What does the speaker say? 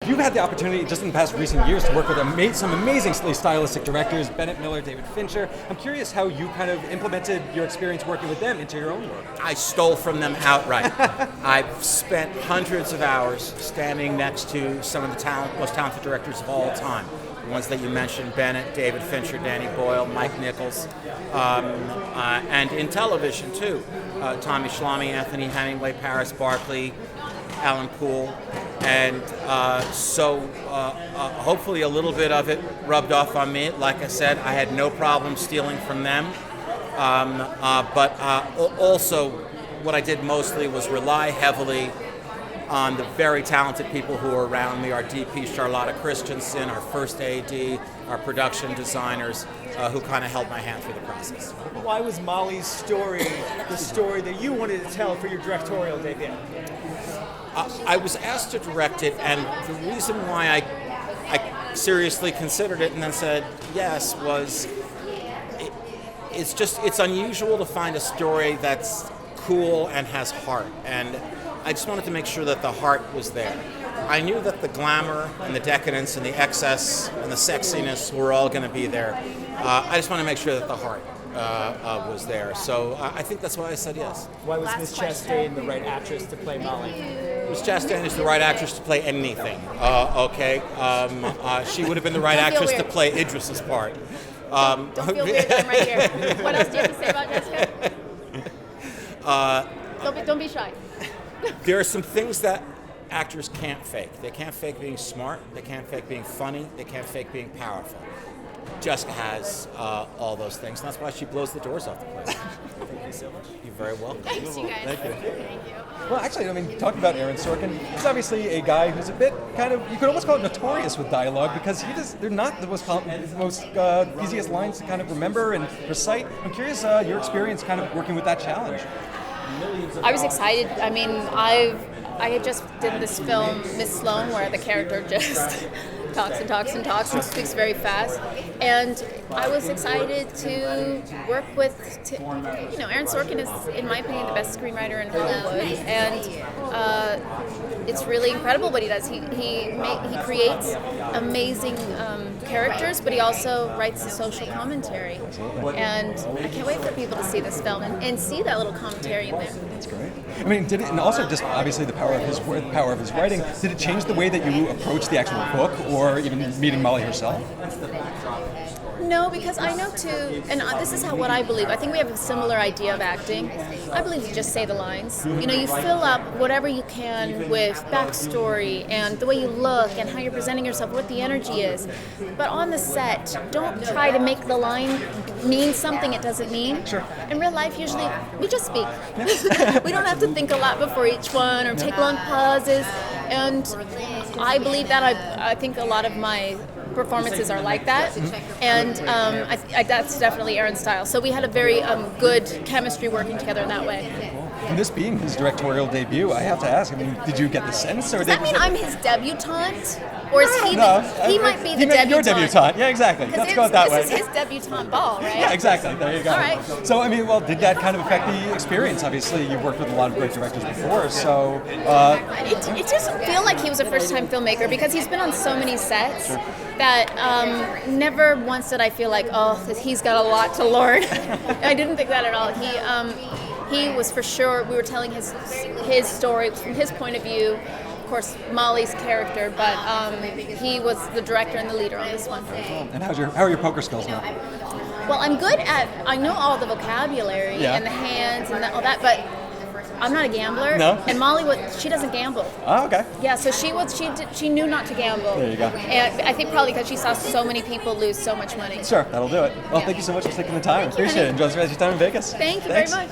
you've had the opportunity just in the past recent years to work with some amazingly stylistic directors, Bennett Miller, David Fincher. I'm curious how you kind of implemented your experience working with them into your own work. I stole from them outright. I've spent hundreds of hours standing next to some of the most talented directors of all time. The ones that you mentioned, Bennett, David Fincher, Danny Boyle, Mike Nichols, and in television too, Tommy Schlamme, Anthony Hemingway, Paris Barkley, Alan Poole, and so hopefully a little bit of it rubbed off on me. Like I said, I had no problem stealing from them, but also what I did mostly was rely heavily on the very talented people who are around me, our DP Charlotta Christensen, our first AD, our production designers, who kind of held my hand through the process. Why was Molly's story the story that you wanted to tell for your directorial debut? I was asked to direct it, and the reason why I seriously considered it and then said yes was it's unusual to find a story that's cool and has heart, and I just wanted to make sure that the heart was there. I knew that the glamour and the decadence and the excess and the sexiness were all going to be there. I just want to make sure that the heart was there. So I think that's why I said yes. Why was Miss Chastain the right actress to play Molly? Miss Chastain is the right actress to play anything. Okay, she would have been the right actress to play Idris's part. Don't feel weird, I'm right here. What else do you have to say about Jessica? Don't be shy. There are some things that actors can't fake. They can't fake being smart. They can't fake being funny. They can't fake being powerful. Jessica has all those things, and that's why she blows the doors off the place. Thank you so much. You're very welcome. Thanks, you guys. Thank you. Thank you. Well, actually, I mean, talking about Aaron Sorkin, he's obviously a guy who's a bit kind of, you could almost call it notorious with dialogue because they're not the most easiest lines to kind of remember and recite. I'm curious your experience kind of working with that challenge. I was excited. I mean, I had just did this film, Miss Sloane, where the character just talks and talks and talks and speaks very fast. And I was excited to work with, Aaron Sorkin is, in my opinion, the best screenwriter in Hollywood. And it's really incredible what he does. He creates amazing characters, but he also writes the social commentary. And I can't wait for people to see this film and see that little commentary in there. That's great. I mean, and also just obviously the power of his writing. Did it change the way that you approach the actual book, or even meeting Molly herself? No, because I know too, and this is what I believe. I think we have a similar idea of acting. I believe you just say the lines. You fill up whatever you can with backstory and the way you look and how you're presenting yourself, what the energy is. But on the set, don't try to make the line mean something it doesn't mean. Sure. In real life, usually we just speak. We don't have to think a lot before each one or take long pauses. And I believe that. I think a lot of my performances are like that, and that's definitely Aaron's style. So we had a very good chemistry working together in that way. And this being his directorial debut, I have to ask, I mean, did you get the sense? Or Does that mean I'm his debutante? Or is he he might be the debutante? Your debutante, yeah, exactly. Let's go that way. This is his debutante ball, right? Yeah, exactly. There you go. All right. So, I mean, well, did that kind of affect the experience? Obviously, you've worked with a lot of great directors before, so... It doesn't feel like he was a first-time filmmaker because he's been on so many sets that never once did I feel like, oh, he's got a lot to learn. I didn't think that at all. He was for sure, we were telling his story from his point of view, of course, Molly's character, but he was the director and the leader on this one. And how are your poker skills now? Well, I'm good I know all the vocabulary and the hands and all that, but I'm not a gambler. No? And Molly, she doesn't gamble. Oh, okay. Yeah, so she knew not to gamble. There you go. And I think probably because she saw so many people lose so much money. Sure, that'll do it. Well, thank you so much for taking the time. Appreciate it. Enjoy the rest of your time in Vegas. Thanks. Very much.